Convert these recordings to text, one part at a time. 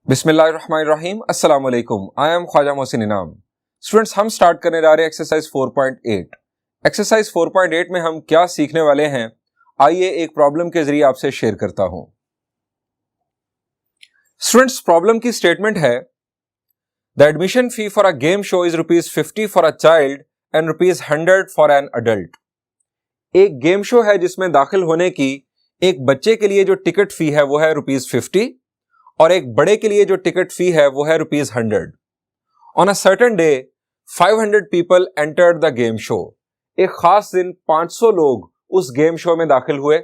बिस्मिल्लाहिर्रहमानिर्रहीम अस्सलाम वालेकुम। आई एम ख्वाजा मोहसिन इनाम। स्टूडेंट्स, हम स्टार्ट करने जा रहे हैं एक्सरसाइज 4.8। एक्सरसाइज 4.8 में हम क्या सीखने वाले हैं, आइए एक प्रॉब्लम के जरिए आपसे शेयर करता हूं। स्टूडेंट्स, प्रॉब्लम की स्टेटमेंट है the admission fee for a game show is ₹50 for a child and ₹100 for an adult. एक गेम शो है जिसमें दाखिल होने की एक बच्चे के लिए जो टिकट फी है वो है ₹50 और एक बड़े के लिए जो टिकट फी है वो है ₹100। On a certain day 500 people entered the game show. एक खास दिन 500 लोग उस गेम शो में दाखिल हुए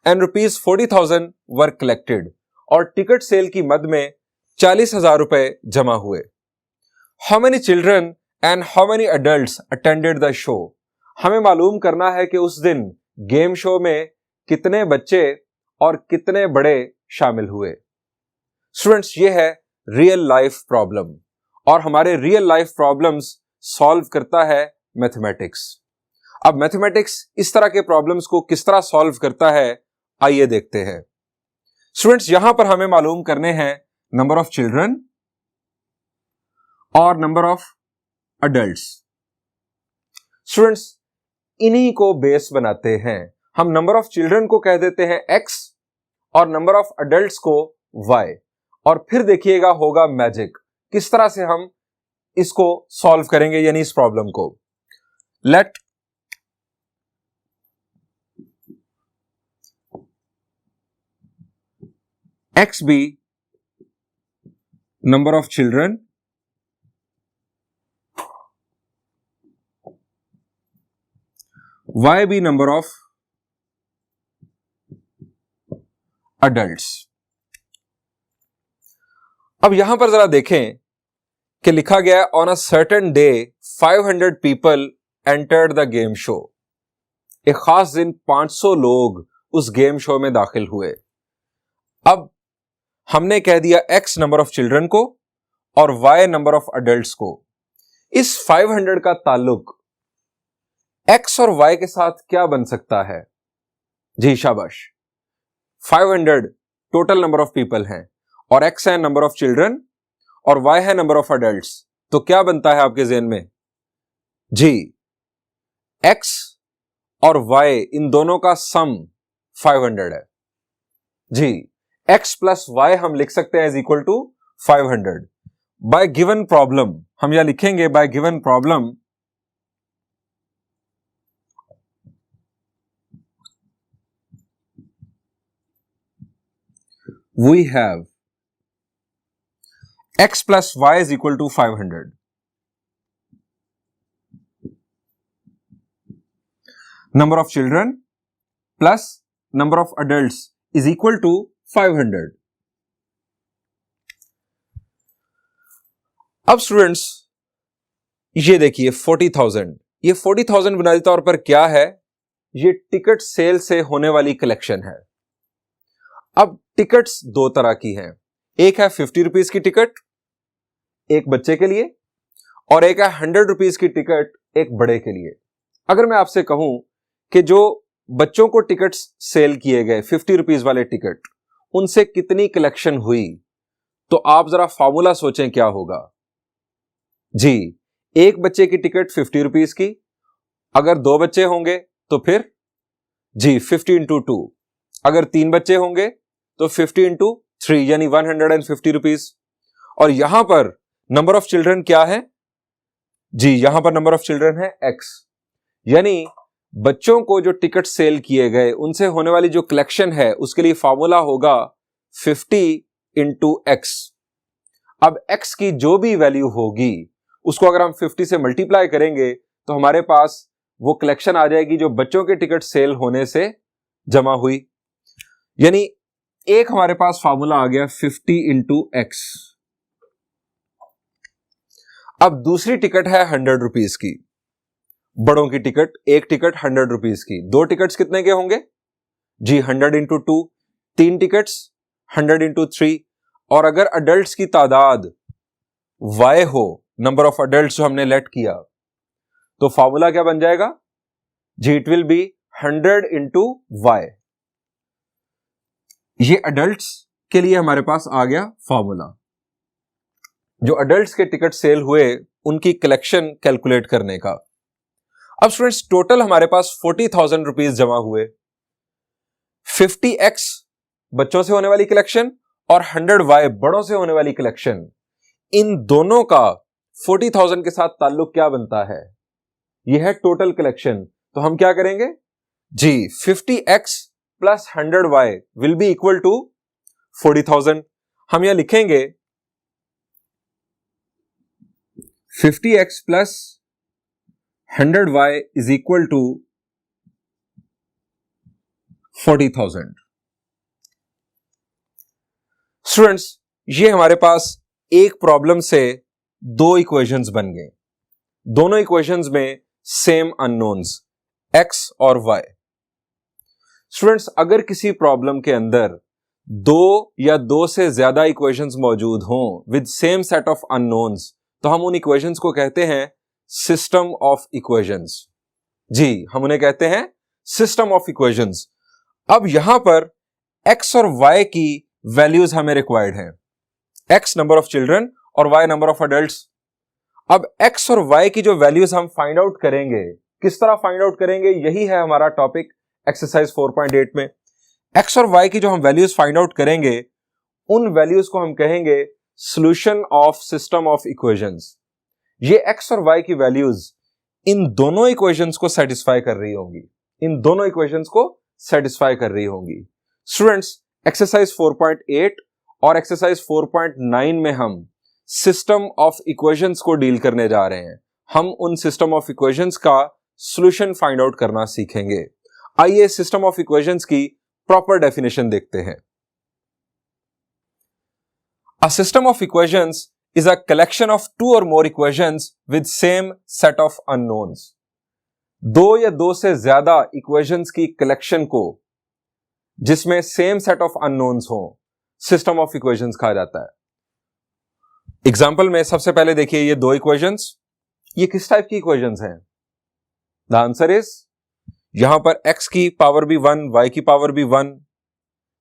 एंड ₹40,000 वर कलेक्टेड और टिकट सेल की मद में 40,000 रुपए जमा हुए। How many children and how many adults attended the show. हमें मालूम करना है कि उस दिन गेम शो में कितने बच्चे और कितने बड़े शामिल हुए। स्टूडेंट्स, ये है रियल लाइफ प्रॉब्लम और हमारे रियल लाइफ प्रॉब्लम्स सॉल्व करता है मैथमेटिक्स। अब मैथमेटिक्स इस तरह के प्रॉब्लम्स को किस तरह सॉल्व करता है, आइए देखते हैं। स्टूडेंट्स, यहां पर हमें मालूम करने हैं नंबर ऑफ चिल्ड्रन और नंबर ऑफ अडल्ट्स। स्टूडेंट्स, इन्हीं को बेस बनाते हैं। हम नंबर ऑफ चिल्ड्रन को कह देते हैं x और नंबर ऑफ अडल्ट्स को y। और फिर देखिएगा होगा मैजिक, किस तरह से हम इसको सॉल्व करेंगे, यानी इस प्रॉब्लम को। Let x be number of children y be number of adults. अब यहां पर जरा देखें कि लिखा गया है on a certain day 500 people entered the game show. एक खास दिन 500 लोग उस गेम शो में दाखिल हुए। अब हमने कह दिया x नंबर ऑफ चिल्ड्रन को और y नंबर ऑफ अडल्ट्स को। इस 500 का ताल्लुक x और y के साथ क्या बन सकता है? जी शाबाश, 500 टोटल नंबर ऑफ पीपल हैं और x है नंबर ऑफ चिल्ड्रन और y है नंबर ऑफ अडल्ट्स, तो क्या बनता है आपके ज़हन में? जी, x और y इन दोनों का सम 500 है। जी, x प्लस y हम लिख सकते हैं is equal to 500। By given problem हम यह लिखेंगे, by given problem we have x plus y is equal to 500. Number of children plus number of adults is equal to 500. अब स्टूडेंट्स ये देखिए 40,000, ये 40,000 बुनियादी तौर पर क्या है? ये टिकट सेल से होने वाली कलेक्शन है। अब टिकट्स दो तरह की हैं, एक है 50 रुपीज की टिकट एक बच्चे के लिए और एक है 100 रुपीज की टिकट एक बड़े के लिए। अगर मैं आपसे कहूं कि जो बच्चों को टिकट्स सेल किए गए 50 रुपीज वाले टिकट, उनसे कितनी कलेक्शन हुई, तो आप जरा फॉर्मूला सोचें क्या होगा। जी, एक बच्चे की टिकट 50 रुपीज की, अगर दो बच्चे होंगे तो फिर जी 50 इंटू 2, अगर तीन बच्चे होंगे तो 50 इंटू 3 यानी 150 रुपीज। और यहां पर नंबर ऑफ चिल्ड्रन क्या है? जी, यहां पर नंबर ऑफ चिल्ड्रन है x, यानी बच्चों को जो टिकट सेल किए गए उनसे होने वाली जो कलेक्शन है उसके लिए फॉर्मूला होगा 50 इंटू x। अब x की जो भी वैल्यू होगी उसको अगर हम 50 से मल्टीप्लाई करेंगे तो हमारे पास वो कलेक्शन आ जाएगी जो बच्चों के टिकट सेल होने से जमा हुई। यानी एक हमारे पास फॉर्मूला आ गया 50 इंटू x। अब दूसरी टिकट है 100 रुपीज की, बड़ों की टिकट, एक टिकट 100 रुपीज की। दो टिकट्स कितने के होंगे? जी 100 इंटू 2, तीन टिकट्स 100 इंटू 3। और अगर अडल्ट्स की तादाद y हो, नंबर ऑफ अडल्ट्स जो हमने लेट किया, तो फॉर्मूला क्या बन जाएगा? जी it will be 100 into y। ये अडल्ट्स के लिए हमारे पास आ गया फॉर्मूला। जो अडल्ट्स के टिकट सेल हुए उनकी कलेक्शन कैलकुलेट करने का। अब स्टूडेंट्स टोटल हमारे पास 40,000 रुपीज जमा हुए। 50x बच्चों से होने वाली कलेक्शन और 100y बड़ों से होने वाली कलेक्शन, इन दोनों का 40,000 के साथ ताल्लुक क्या बनता है? यह है टोटल कलेक्शन। तो हम क्या करेंगे जी, 50x plus 100y will be equal to 40,000। हम यहां लिखेंगे 50x plus 100y is equal to 40,000। Students, ये हमारे पास एक प्रॉब्लम से दो इक्वेशंस बन गए। दोनों इक्वेशंस में सेम अननोन्स x और y। स्टूडेंट्स, अगर किसी प्रॉब्लम के अंदर दो या दो से ज्यादा इक्वेशंस मौजूद हों with same set of unknowns, तो हम उन इक्वेशंस को कहते हैं सिस्टम ऑफ इक्वेशंस। जी, हम उन्हें कहते हैं सिस्टम ऑफ इक्वेशंस। अब यहां पर x और y की वैल्यूज हमें रिक्वायर्ड हैं। x नंबर ऑफ चिल्ड्रन और y नंबर ऑफ अडल्ट्स। अब x और y की जो वैल्यूज हम फाइंड आउट करेंगे, किस तरह फाइंड आउट करेंगे, यही है हमारा टॉपिक एक्सरसाइज 4.8 में। x और y की जो हम वैल्यूज फाइंड आउट करेंगे, उन वैल्यूज को हम कहेंगे solution of system of equations. ये x और y की वैल्यूज इन दोनों इक्वेशंस को सेटिस्फाई कर रही होंगी, इन दोनों इक्वेशंस को सेटिस्फाई कर रही होंगी। स्टूडेंट्स, एक्सरसाइज 4.8 और एक्सरसाइज 4.9 में हम सिस्टम ऑफ इक्वेशंस को डील करने जा रहे हैं। हम उन सिस्टम ऑफ इक्वेशंस का सॉल्यूशन फाइंड आउट करना सीखेंगे। आइए सिस्टम ऑफ इक्वेशंस की प्रॉपर डेफिनेशन देखते हैं। A system of equations is a collection of two or more equations with same set of unknowns। दो या दो से ज्यादा इक्वेशंस की कलेक्शन को जिसमें सेम सेट ऑफ अननोन्स हो, सिस्टम ऑफ इक्वेशंस कहा जाता है। एग्जाम्पल में सबसे पहले देखिए, ये दो इक्वेशंस, ये किस टाइप की इक्वेशंस हैं? द आंसर इज, यहां पर x की पावर भी 1, y की पावर भी 1,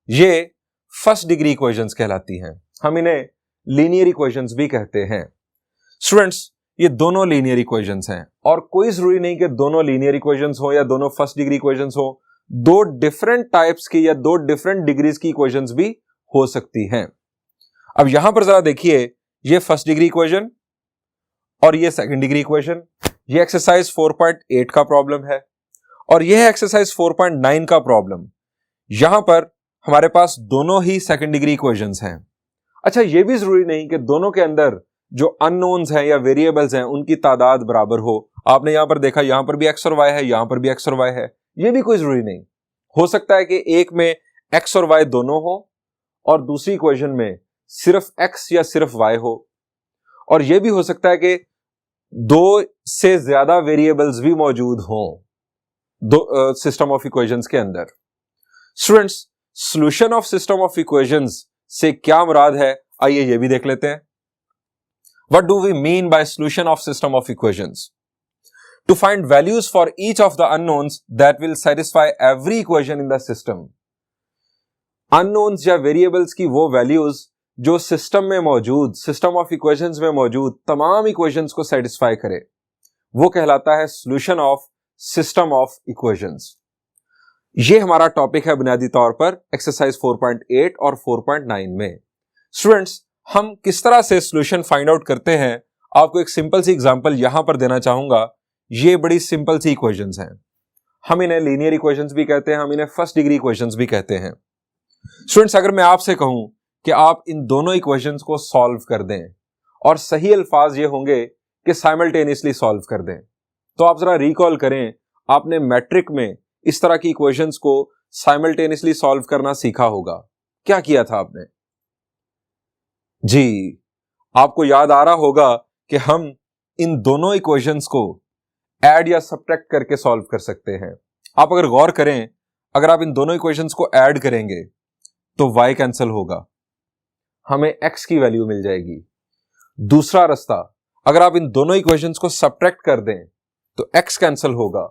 ये फर्स्ट डिग्री इक्वेशंस कहलाती हैं। हम इन्हें लीनियर इक्वेशंस भी कहते हैं। स्टूडेंट्स, ये दोनों लीनियर इक्वेशंस हैं और कोई जरूरी नहीं कि दोनों लीनियर इक्वेशंस हो या दोनों फर्स्ट डिग्री इक्वेशंस हो। दो डिफरेंट टाइप्स की या दो डिफरेंट डिग्रीज की इक्वेशंस भी हो सकती हैं। अब यहां पर जरा देखिए, ये फर्स्ट डिग्री इक्वेशन और ये सेकंड डिग्री इक्वेशन। ये एक्सरसाइज 4.8 का प्रॉब्लम है और यह है एक्सरसाइज 4.9 का प्रॉब्लम। यहां पर हमारे पास दोनों ही सेकंड डिग्री इक्वेशंस हैं। अच्छा, यह भी जरूरी नहीं कि दोनों के अंदर जो अननोन्स हैं या वेरिएबल्स हैं उनकी तादाद बराबर हो। आपने यहां पर देखा, यहां पर भी x और y है, यहां पर भी x और y है। यह भी कोई जरूरी नहीं। हो सकता है कि एक में x और y दोनों हो और दूसरी इक्वेशन में सिर्फ x या सिर्फ y हो, और यह भी हो सकता है कि दो से ज्यादा वेरिएबल्स भी मौजूद हों दो सिस्टम ऑफ इक्वेशंस के अंदर। Students, solution of system of equations से क्या मुराद है, आइए यह भी देख लेते हैं। What do we mean by solution of system of equations? To find values for each of the unknowns that will satisfy every equation in the system। Unknowns या variables की वो values जो सिस्टम में मौजूद, सिस्टम ऑफ इक्वेशंस में मौजूद तमाम equations को सेटिस्फाई करे, वो कहलाता है solution of system of equations. ये हमारा टॉपिक है बुनियादी तौर पर एक्सरसाइज 4.8 और 4.9 में। स्टूडेंट्स, हम किस तरह से सॉल्यूशन फाइंड आउट करते हैं, आपको एक सिंपल सी एग्जांपल यहां पर देना चाहूंगा। ये बड़ी सिंपल सी इक्वेशंस हैं। हम इन्हें लीनियर इक्वेशंस भी कहते हैं, हम इन्हें फर्स्ट डिग्री इक्वेशंस भी कहते हैं। स्टूडेंट्स, अगर मैं आपसे कहूं कि आप इन दोनों इक्वेशंस को सॉल्व कर दें, और सही अल्फाज ये होंगे कि साइमल्टेनियसली सॉल्व कर दें, तो आप जरा रिकॉल करें, आपने मैट्रिक में इस तरह की इक्वेशंस को साइमल्टेनियसली सॉल्व करना सीखा होगा। क्या किया था आपने? जी, आपको याद आ रहा होगा कि हम इन दोनों इक्वेशंस को ऐड या सब्ट्रैक्ट करके सॉल्व कर सकते हैं। आप अगर गौर करें, अगर आप इन दोनों इक्वेशंस को ऐड करेंगे तो y कैंसिल होगा, हमें x की वैल्यू मिल जाएगी। दूसरा रास्ता, अगर आप इन दोनों इक्वेशंस को सब्ट्रैक्ट कर दें तो x कैंसिल होगा,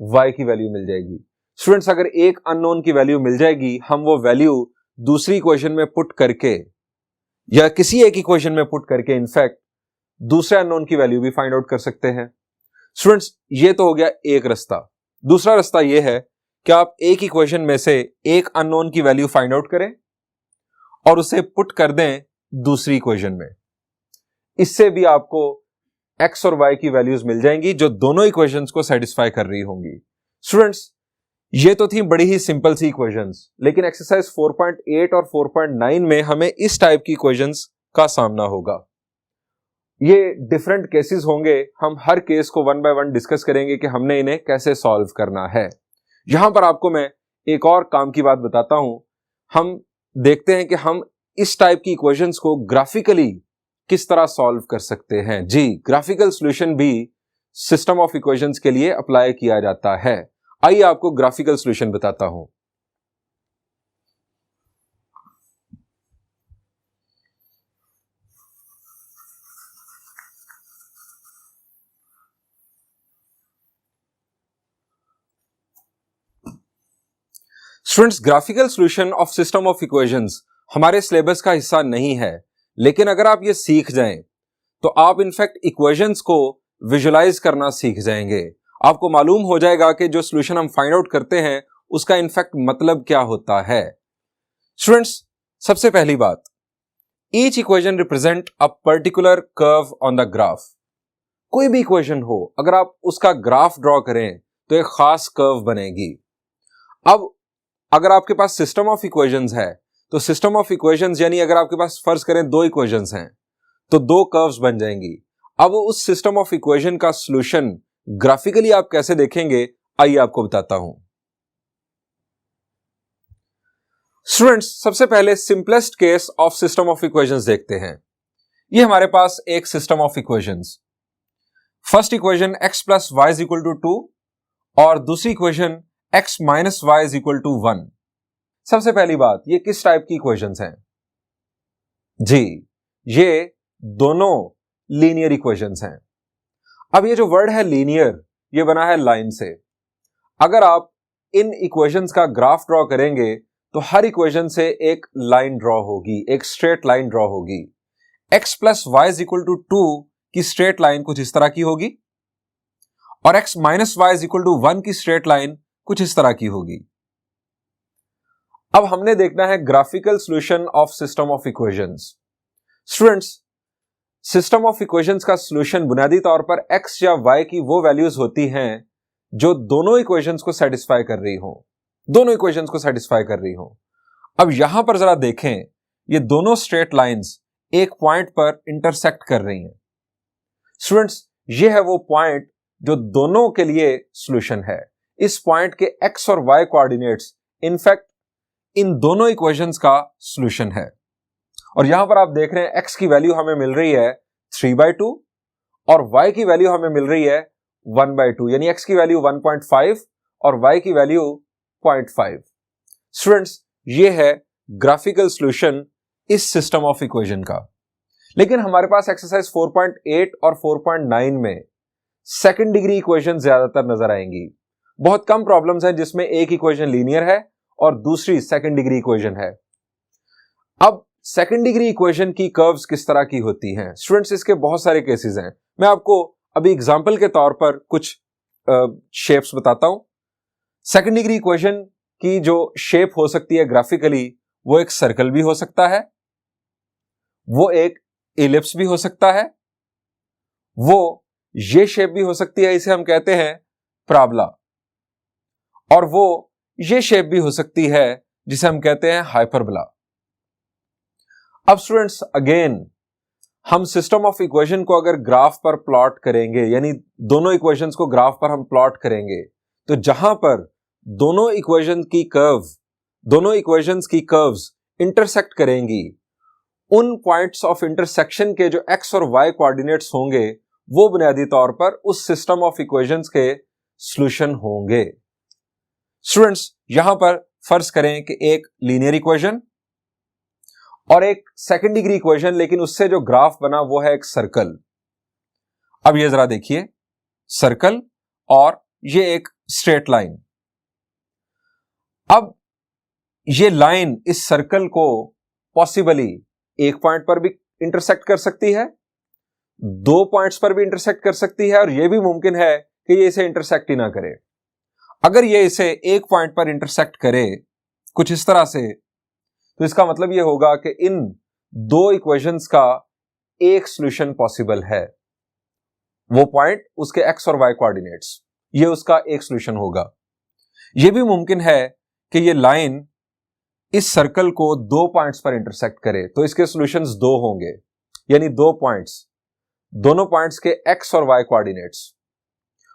y की वैल्यू मिल जाएगी। स्टूडेंट्स, अगर एक अननोन की वैल्यू मिल जाएगी, हम वो वैल्यू दूसरी इक्वेशन में पुट करके या किसी एक इक्वेशन में पुट करके इनफैक्ट दूसरे अननोन की वैल्यू भी फाइंड आउट कर सकते हैं। स्टूडेंट्स, ये तो हो गया एक रास्ता। दूसरा रास्ता ये है कि आप एक इक्वेशन में से एक अननोन की वैल्यू फाइंड आउट करें और उसे पुट कर दें दूसरी इक्वेशन में। इससे भी आपको x और y की वैल्यूज मिल जाएंगी जो दोनों इक्वेशंस को सेटिस्फाई कर रही होंगी। स्टूडेंट्स, ये तो थी बड़ी ही सिंपल सी इक्वेशंस, लेकिन एक्सरसाइज 4.8 और 4.9 में हमें इस टाइप की इक्वेशंस का सामना होगा। ये डिफरेंट केसेस होंगे, हम हर केस को वन बाय वन डिस्कस करेंगे कि हमने इन्हें कैसे सॉल्व करना है। यहां पर आपको मैं एक और काम की बात बताता हूं। हम देखते हैं कि हम इस टाइप की इक्वेशंस को ग्राफिकली किस तरह सॉल्व कर सकते हैं। जी, ग्राफिकल सॉल्यूशन भी सिस्टम ऑफ इक्वेशंस के लिए अप्लाई किया जाता है। आइए आपको ग्राफिकल सॉल्यूशन बताता हूं। Students, graphical solution of system of equations हमारे सिलेबस का हिस्सा नहीं है, लेकिन अगर आप ये सीख जाएं तो आप इनफैक्ट इक्वेशंस को विजुलाइज करना सीख जाएंगे। आपको मालूम हो जाएगा कि जो सॉल्यूशन हम फाइंड आउट करते हैं उसका इनफैक्ट मतलब क्या होता है। स्टूडेंट्स, सबसे पहली बात, each equation represent a particular curve on the graph. कोई भी इक्वेशन हो, अगर आप उसका ग्राफ ड्रॉ करें तो एक खास कर्व बनेगी। अब अगर आपके पास सिस्टम ऑफ इक्वेशंस है तो सिस्टम ऑफ इक्वेशंस यानी अगर आपके पास फर्ज करें दो इक्वेशंस हैं तो दो कर्व्स बन जाएंगी। अब उस सिस्टम ऑफ इक्वेशन का सॉल्यूशन ग्राफिकली आप कैसे देखेंगे, आइए आपको बताता हूं। स्टूडेंट्स, सबसे पहले simplest case of system of equations देखते हैं। ये हमारे पास एक system of equations, first equation x plus Y is equal to 2 और दूसरी equation x minus Y is equal to 1। सबसे पहली बात, ये किस टाइप की इक्वेशंस हैं? जी, ये दोनों लीनियर इक्वेशंस हैं। अब ये जो वर्ड है लीनियर, ये बना है लाइन से। अगर आप इन इक्वेशंस का ग्राफ ड्रॉ करेंगे तो हर इक्वेशन से एक लाइन ड्रॉ होगी, एक स्ट्रेट लाइन ड्रॉ होगी। x plus Y is equal to 2 की स्ट्रेट लाइन कुछ इस तरह की होगी और x minus Y is equal to 1 की स्ट्रेट लाइन कुछ इस तरह की होगी। अब हमने देखना है graphical solution of system of equations. Students, system of equations का सॉल्यूशन बुनियादी तौर पर x या y की वो वैल्यूज होती हैं जो दोनों इक्वेशंस को सेटिस्फाई कर रही हो, दोनों इक्वेशंस को सेटिस्फाई कर रही हो। अब यहां पर जरा देखें, ये दोनों स्ट्रेट लाइंस एक पॉइंट पर इंटरसेक्ट कर रही हैं। स्टूडेंट्स, ये है वो पॉइंट जो दोनों के लिए सॉल्यूशन है। इस पॉइंट के x और y कोऑर्डिनेट्स इनफैक्ट इन दोनों इक्वेशंस का सॉल्यूशन है। और यहां पर आप देख रहे हैं x की वैल्यू हमें मिल रही है 3/2 और y की वैल्यू हमें मिल रही है 1/2, यानी x की वैल्यू 1.5 और y की वैल्यू 0.5। स्टूडेंट्स, ये है ग्राफिकल सॉल्यूशन इस सिस्टम ऑफ इक्वेशन का। लेकिन हमारे पास एक्सरसाइज 4.8 और 4.9 में सेकंड डिग्री इक्वेशन ज्यादातर नजर आएंगी। बहुत कम प्रॉब्लम्स हैं जिसमें एक इक्वेशन लीनियर है और दूसरी सेकंड डिग्री इक्वेशन है। अब सेकंड डिग्री इक्वेशन की कर्व्स किस तरह की होती हैं? स्टूडेंट्स, इसके बहुत सारे केसेस हैं। मैं आपको अभी एग्जांपल के तौर पर कुछ शेप्स बताता हूं। सेकंड डिग्री इक्वेशन की जो शेप हो सकती है ग्राफिकली, वो एक सर्कल भी हो सकता है, वो एक इलिप्स भी हो सकता है, वो ये शेप भी हो सकती है, इसे हम कहते हैं पैराबोला, और वो ये शेप भी हो सकती है जिसे हम कहते हैं हाइपरबोला। अब स्टूडेंट्स, अगेन हम सिस्टम ऑफ इक्वेशन को अगर ग्राफ पर प्लॉट करेंगे, यानी दोनों इक्वेशंस को ग्राफ पर हम प्लॉट करेंगे, तो जहां पर दोनों इक्वेशंस की कर्व्स इंटरसेक्ट करेंगी, उन पॉइंट्स ऑफ इंटरसेक्शन के जो x और y कोऑर्डिनेट्स होंगे वो बुनियादी तौर पर उस सिस्टम ऑफ इक्वेशंस के सॉल्यूशन होंगे। स्टूडेंट्स, यहां पर फर्ज करें कि एक लीनियर इक्वेशन और एक सेकंड डिग्री इक्वेशन, लेकिन उससे जो ग्राफ बना वो है एक सर्कल। अब ये जरा देखिए, सर्कल और ये एक स्ट्रेट लाइन। अब ये लाइन इस सर्कल को पॉसिबली एक पॉइंट पर भी इंटरसेक्ट कर सकती है, दो पॉइंट्स पर भी इंटरसेक्ट कर सकती है, और यह भी मुमकिन है कि ये इसे इंटरसेक्ट ही ना करे। अगर ये इसे एक पॉइंट पर इंटरसेक्ट करे कुछ इस तरह से, तो इसका मतलब यह होगा कि इन दो इक्वेशंस का एक सॉल्यूशन पॉसिबल है। वो पॉइंट उसके एक्स और वाई कोऑर्डिनेट्स, ये उसका एक सॉल्यूशन होगा। यह भी मुमकिन है कि ये लाइन इस सर्कल को दो पॉइंट्स पर इंटरसेक्ट करे, तो इसके सॉल्यूशंस दो होंगे, यानी दो पॉइंट्स, दोनों पॉइंट्स के एक्स और वाई कोऑर्डिनेट्स।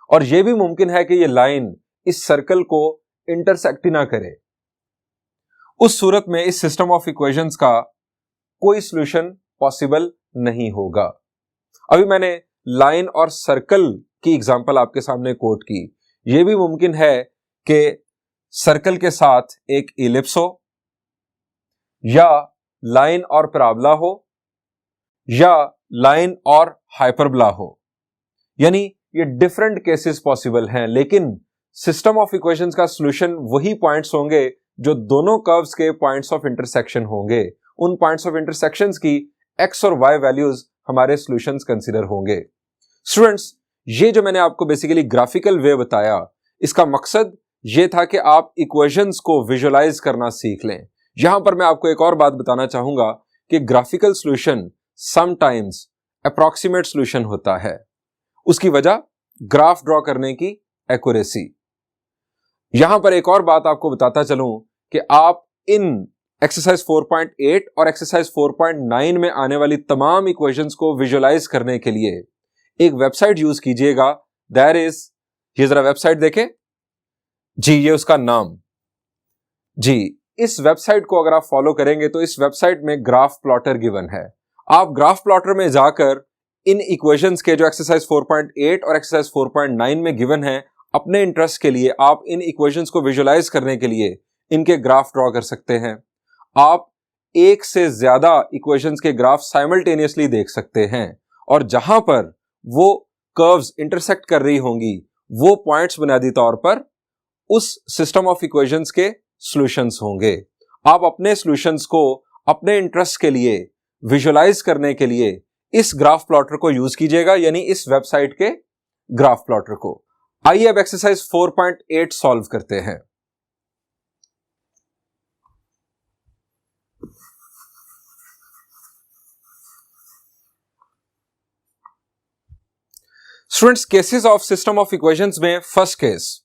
और यह भी मुमकिन है कि ये लाइन इस सर्कल को इंटरसेक्ट ही ना करे। उस सूरत में इस सिस्टम ऑफ इक्वेशंस का कोई सॉल्यूशन पॉसिबल नहीं होगा। अभी मैंने लाइन और सर्कल की एग्जांपल आपके सामने कोट की। यह भी मुमकिन है कि सर्कल के साथ एक इलिप्स हो, या लाइन और पैराबोला हो, या लाइन और हाइपरबोला हो, यानी ये डिफरेंट केसेस पॉसिबल हैं, लेकिन सिस्टम ऑफ इक्वेशंस का सॉल्यूशन वही पॉइंट्स होंगे जो दोनों कर्व्स के पॉइंट्स ऑफ इंटरसेक्शन होंगे। उन पॉइंट्स ऑफ इंटरसेक्शंस की एक्स और वाई वैल्यूज हमारे सॉल्यूशंस कंसीडर होंगे। स्टूडेंट्स, ये जो मैंने आपको बेसिकली ग्राफिकल वे बताया, इसका मकसद ये था कि आप इक्वेशंस को विजुअलाइज करना सीख लें। यहां पर मैं आपको एक और बात बताना चाहूंगा कि graphical solution sometimes approximate solution होता है। उसकी वजह ग्राफ ड्रॉ करने की एक्यूरेसी। यहां पर एक और बात आपको बताता चलूं कि आप इन एक्सरसाइज 4.8 और एक्सरसाइज 4.9 में आने वाली तमाम इक्वेशंस को विजुअलाइज करने के लिए एक वेबसाइट यूज कीजिएगा। दैट इज, ये जरा वेबसाइट देखें जी, ये उसका नाम जी। इस वेबसाइट को अगर आप फॉलो करेंगे तो इस वेबसाइट में ग्राफ प्लॉटर गिवन है। आप ग्राफ प्लॉटर में जाकर इन इक्वेशंस के जो एक्सरसाइज 4.8 और एक्सरसाइज 4.9 में गिवन है, अपने इंटरेस्ट के लिए आप इन इक्वेशंस को विजुअलाइज करने के लिए इनके ग्राफ ड्रॉ कर सकते हैं। आप एक से ज्यादा इक्वेशंस के ग्राफ साइमल्टेनियसली देख सकते हैं, और जहां पर वो कर्व्स इंटरसेक्ट कर रही होंगी वो पॉइंट्स बुनियादी तौर पर उस सिस्टम ऑफ इक्वेशंस के सॉल्यूशंस होंगे। आप अपने सॉल्यूशंस को अपने इंटरेस्ट के लिए विजुअलाइज करने के लिए इस ग्राफ प्लॉटर को यूज कीजिएगा, यानी इस वेबसाइट के ग्राफ प्लॉटर को। आइए अब एक्सरसाइज 4.8 सॉल्व करते हैं। Students, cases of system of equations में फर्स्ट केस,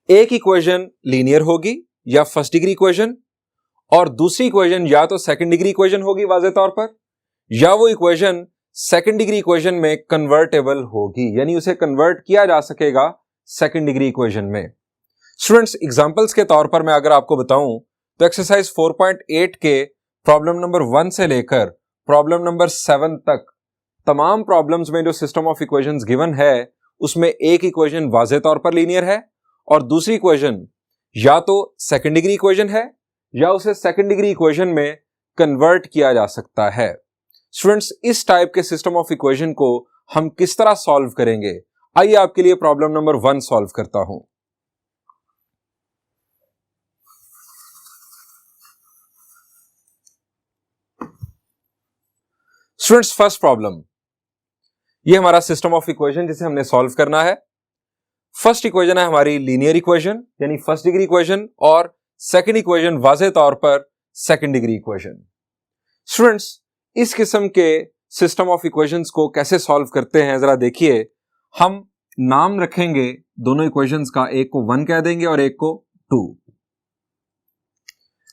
एक इक्वेशन लीनियर होगी या फर्स्ट डिग्री इक्वेशन, और दूसरी इक्वेशन या तो सेकंड डिग्री इक्वेशन होगी वाज़े तौर पर, या वो इक्वेशन सेकंड डिग्री इक्वेशन में कन्वर्टेबल होगी, यानी उसे कन्वर्ट किया जा सकेगा सेकंड डिग्री इक्वेशन में। स्टूडेंट्स, एग्जांपल्स के तौर पर मैं अगर आपको बताऊं तो एक्सरसाइज 4.8 के प्रॉब्लम नंबर 1 से लेकर प्रॉब्लम नंबर 7 तक तमाम प्रॉब्लम्स में जो सिस्टम ऑफ इक्वेशंस गिवन है, उसमें एक इक्वेशन वाज़े तौर पर लीनियर है और दूसरी इक्वेशन या तो सेकंड डिग्री इक्वेशन है या उसे सेकंड डिग्री इक्वेशन में कन्वर्ट किया जा सकता है। स्टूडेंट्स, इस टाइप के सिस्टम ऑफ इक्वेशन को हम किस तरह सॉल्व करेंगे? आइए आपके लिए प्रॉब्लम नंबर 1 सॉल्व करता हूं। स्टूडेंट्स, फर्स्ट प्रॉब्लम, ये हमारा सिस्टम ऑफ इक्वेशन जिसे हमने सॉल्व करना है। फर्स्ट इक्वेशन है हमारी लीनियर इक्वेशन यानी फर्स्ट डिग्री इक्वेशन, और सेकंड इक्वेशन वाज़े तौर पर सेकंड डिग्री इक्वेशन। स्टूडेंट्स, इस किस्म के सिस्टम ऑफ इक्वेशंस को कैसे सॉल्व करते हैं जरा देखिए। हम नाम रखेंगे दोनों इक्वेशंस का, एक को 1 कह देंगे और एक को 2।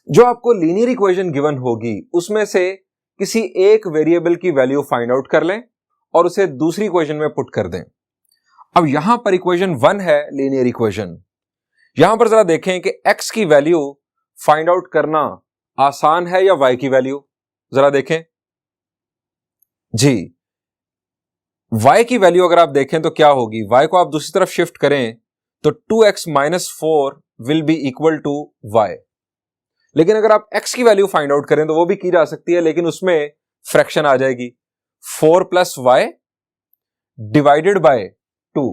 जो आपको लीनियर इक्वेशन गिवन होगी उसमें से किसी एक वेरिएबल की वैल्यू फाइंड आउट कर लें और उसे दूसरी इक्वेशन में पुट कर दें। अब यहां पर इक्वेशन 1 है लीनियर इक्वेशन। यहां पर जरा देखें कि x की वैल्यू फाइंड आउट करना आसान है या y की वैल्यू, जरा देखें जी। y की वैल्यू अगर आप देखें तो क्या होगी, y को आप दूसरी तरफ शिफ्ट करें तो 2x - 4 will be equal to y। लेकिन अगर आप x की वैल्यू फाइंड आउट करें तो वो भी की जा सकती है, लेकिन उसमें फ्रैक्शन आ जाएगी, 4 + y डिवाइडेड बाय 2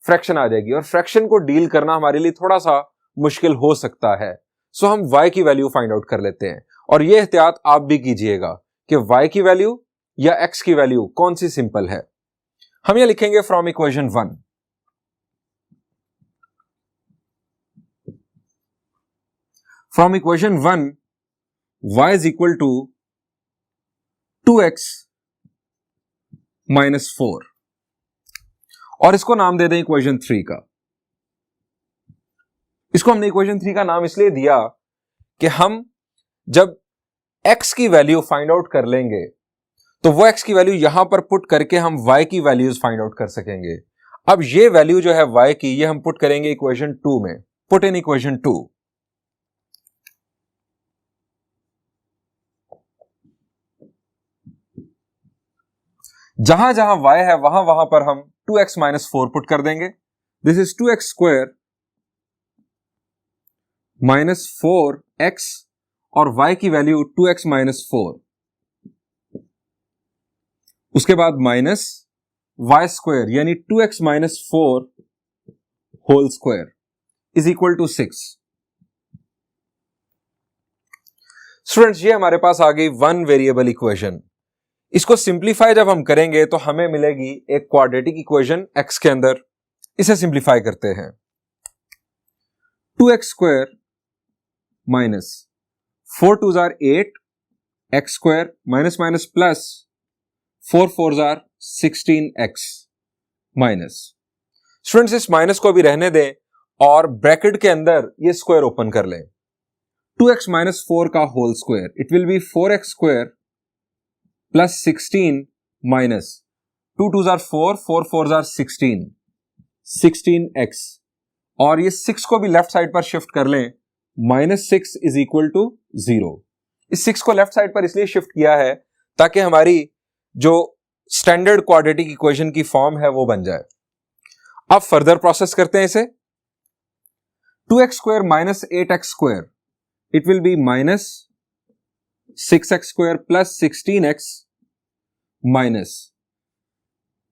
फ्रैक्शन आ जाएगी, और फ्रैक्शन को डील करना हमारे लिए थोड़ा सा मुश्किल हो सकता है। सो हम y की वैल्यू फाइंड आउट कर लेते हैं। और ये एहतियात आप भी कीजिएगा कि y की वैल्यू या x की वैल्यू कौन सी सिंपल है। हम यह लिखेंगे from equation 1, from equation 1 y is equal to 2x minus 4, और इसको नाम दे दें इक्वेशन 3 का। इसको हमने इक्वेशन 3 का नाम इसलिए दिया कि हम जब x की वैल्यू फाइंड आउट कर लेंगे तो वो x की वैल्यू यहां पर पुट करके हम y की वैल्यूज फाइंड आउट कर सकेंगे। अब ये वैल्यू जो है y की, ये हम पुट करेंगे इक्वेशन 2 में। Put in equation 2। जहां जहां y है वहां वहां पर हम 2x माइनस 4 पुट कर देंगे। This is 2x square minus 4x और y की वैल्यू 2x माइनस 4, उसके बाद माइनस y स्क्वायर यानी 2x minus 4 whole square is equal to 6। Students, ये हमारे पास आ गई वन वेरिएबल इक्वेशन। इसको सिंप्लीफाई जब हम करेंगे तो हमें मिलेगी एक क्वाड्रेटिक इक्वेशन x के अंदर। इसे सिंप्लीफाई करते हैं। 2x square minus 4 2s are 8 x square minus minus plus 4 4s are 16x minus. Students, इस माइनस को भी रहने दें और ब्रैकेट के अंदर ये स्क्वायर ओपन कर लें। 2x माइनस 4 का whole square, it will be 4x square plus 16 minus 2 2s are 4 4 4s are 16 16x, और ये 6 को भी लेफ्ट साइड पर शिफ्ट कर लें। Minus 6 is equal to 0। इस 6 को लेफ्ट साइड पर इसलिए शिफ्ट किया है ताकि हमारी जो स्टैंडर्ड क्वाड्रेटिक इक्वेशन की फॉर्म है वो बन जाए। अब फर्दर प्रोसेस करते हैं इसे। 2x square minus 8x square, it will be minus 6x square plus 16x minus,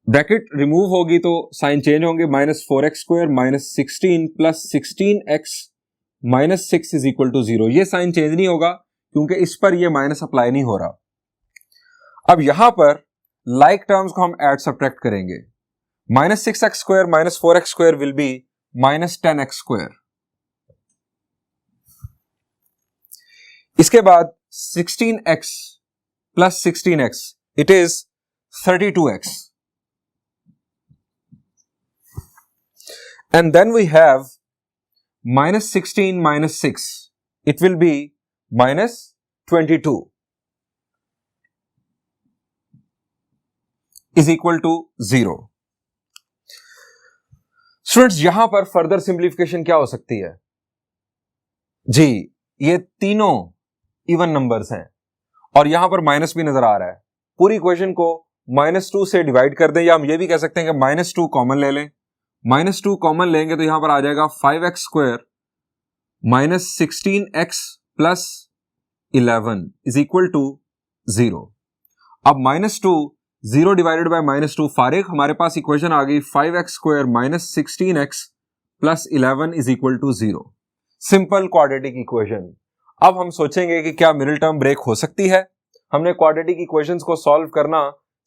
bracket remove होगी तो साइन चेंज होंगे। Minus 4x square minus 16 plus 16x minus 6 is equal to 0। ये साइन चेंज नहीं होगा क्योंकि इस पर ये माइनस अप्लाई नहीं हो रहा। अब यहां पर लाइक टर्म्स को हम ऐड सब्ट्रैक्ट करेंगे। Minus 6x square minus 4x square will be minus 10x square. इसके बाद 16x plus 16x, it is 32x, and then we have minus 16 minus 6, it will be minus 22 is equal to 0। Students, यहां पर further simplification क्या हो सकती है जी? ये तीनों इवन नंबर्स हैं और यहां पर माइनस भी नजर आ रहा है। पूरी इक्वेशन को -2 से डिवाइड कर दें, या हम ये भी कह सकते हैं कि -2 कॉमन ले लें। -2 कॉमन लेंगे तो यहां पर आ जाएगा 5x square minus 16x plus 11 is equal to 0। अब -2 0 डिवाइडेड बाय -2 फारिग, हमारे पास इक्वेशन आ गई 5x square minus 16x plus 11 is equal to 0। Simple quadratic equation. अब हम सोचेंगे कि क्या मिडिल टर्म ब्रेक हो सकती है। हमने क्वाड्रेटिक इक्वेशंस को सॉल्व करना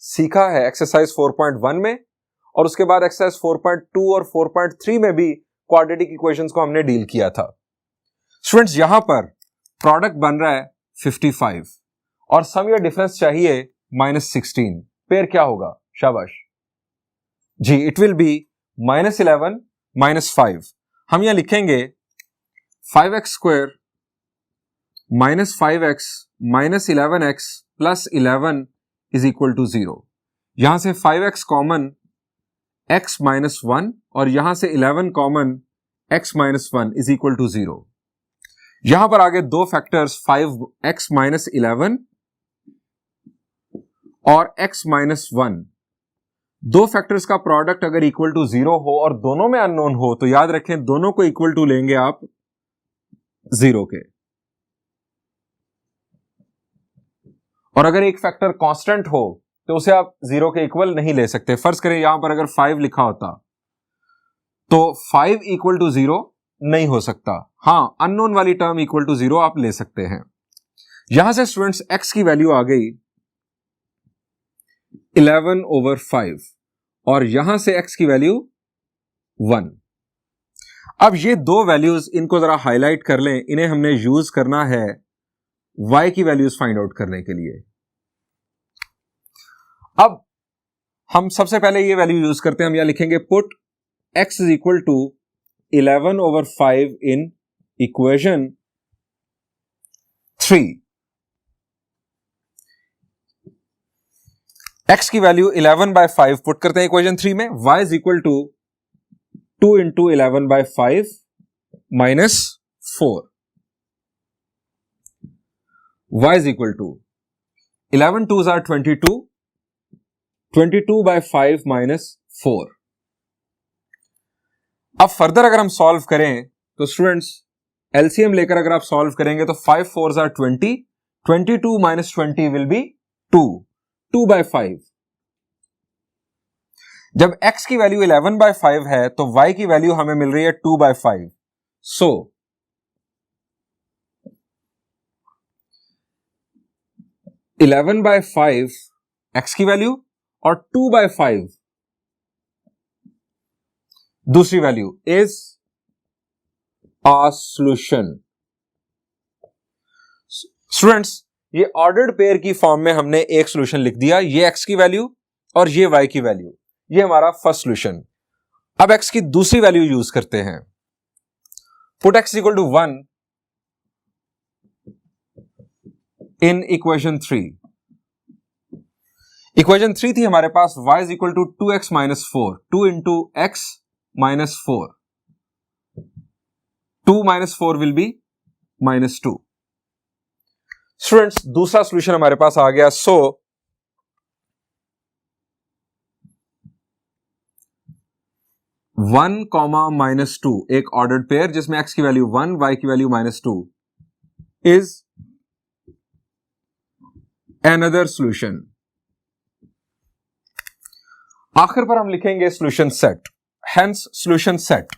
सीखा है एक्सरसाइज 4.1 में, और उसके बाद एक्सरसाइज 4.2 और 4.3 में भी क्वाड्रेटिक इक्वेशंस को हमने डील किया था। स्टूडेंट्स, यहां पर प्रोडक्ट बन रहा है 55 और सम या डिफरेंस चाहिए -16। पेयर क्या होगा? शाबाश जी, इट विल बी -11 -5। हम यहां लिखेंगे 5x square minus 5x minus 11x plus 11 is equal to 0। यहां से 5x कॉमन x माइनस 1 और यहां से 11 common x minus 1 is equal to 0। यहां पर आगे दो फैक्टर्स 5x माइनस 11 और x माइनस 1, दो फैक्टर्स का प्रोडक्ट अगर इक्वल टू 0 हो और दोनों में अननोन हो तो याद रखें दोनों को इक्वल टू लेंगे आप 0 के, और अगर एक फैक्टर कांस्टेंट हो तो उसे आप 0 के इक्वल नहीं ले सकते। फर्ज करें यहां पर अगर 5 लिखा होता तो 5 इक्वल टू 0 नहीं हो सकता। हां, अननोन वाली टर्म इक्वल टू 0 आप ले सकते हैं। यहां से स्टूडेंट्स x की वैल्यू आ गई 11/5 और यहां से x की वैल्यू 1। अब ये दो वैल्यूज, इनको जरा हाईलाइट कर लें, इन्हें हमने यूज करना है y की वैल्यूज फाइंड आउट करने के लिए। अब हम सबसे पहले ये वैल्यू यूज करते हैं, हम यहां लिखेंगे put x is equal to 11/5 in equation 3। x की वैल्यू 11/5 पुट करते हैं इक्वेशन 3 में। y is equal to 2 into 11/5 minus 4। y is equal to 11 2s are 22, 22/5 minus 4। अब फर्दर अगर हम सॉल्व करें तो स्टूडेंट्स एलसीएम लेकर अगर आप सॉल्व करेंगे तो 5 4s are 20, 22 minus 20 will be 2/5। जब x की वैल्यू 11/5 है तो y की वैल्यू हमें मिल रही है 2/5। सो 11/5 x की वैल्यू और 2/5 दूसरी value is a solution. Students ये ऑर्डर्ड पेयर की फॉर्म में हमने एक सॉल्यूशन लिख दिया, ये x की वैल्यू और ये y की वैल्यू, ये हमारा फर्स्ट सॉल्यूशन। अब x की दूसरी वैल्यू यूज करते हैं। Put x equal to 1 in equation 3। Equation 3 थी हमारे पास y is equal to 2x minus 4, 2 into x minus 4, 2 minus 4 will be minus 2। Students दूसरा सॉल्यूशन हमारे पास आ गया। सो 1 कॉमा माइनस 2 एक ऑर्डर्ड पेयर जिसमें x की वैल्यू 1 y की value minus 2 is another solution। आखिर पर हम लिखेंगे solution set, hence solution set।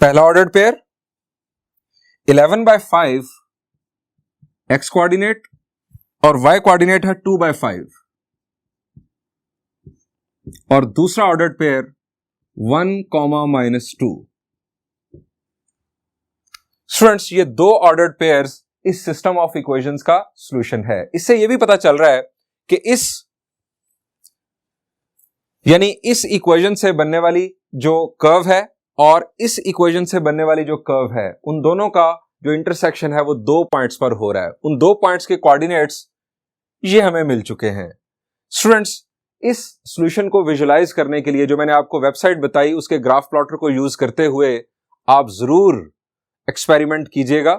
पहला ऑर्डर्ड पेयर 11/5 x कोऑर्डिनेट और y कोऑर्डिनेट है 2/5 और दूसरा ordered pair 1 comma minus 2। Students ये दो ऑर्डर्ड पेयर्स इस सिस्टम ऑफ इक्वेशंस का सॉल्यूशन है। इससे यह भी पता चल रहा है कि इस इक्वेशन से बनने वाली जो कर्व है और इस इक्वेशन से बनने वाली जो कर्व है, उन दोनों का जो इंटरसेक्शन है वो दो पॉइंट्स पर हो रहा है। उन दो पॉइंट्स के कोऑर्डिनेट्स ये हमें मिल चुके हैं। स्टूडेंट्स इस सॉल्यूशन को विजुलाइज करने के लिए जो मैंने आपको वेबसाइट बताई, उसके ग्राफ प्लॉटर को यूज करते हुए आप जरूर एक्सपेरिमेंट कीजिएगा।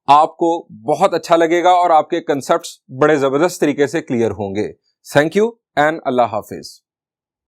आपको बहुत अच्छा लगेगा और आपके कंसेप्ट्स बड़े जबरदस्त तरीके से क्लियर होंगे। Thank you and Allah Hafiz.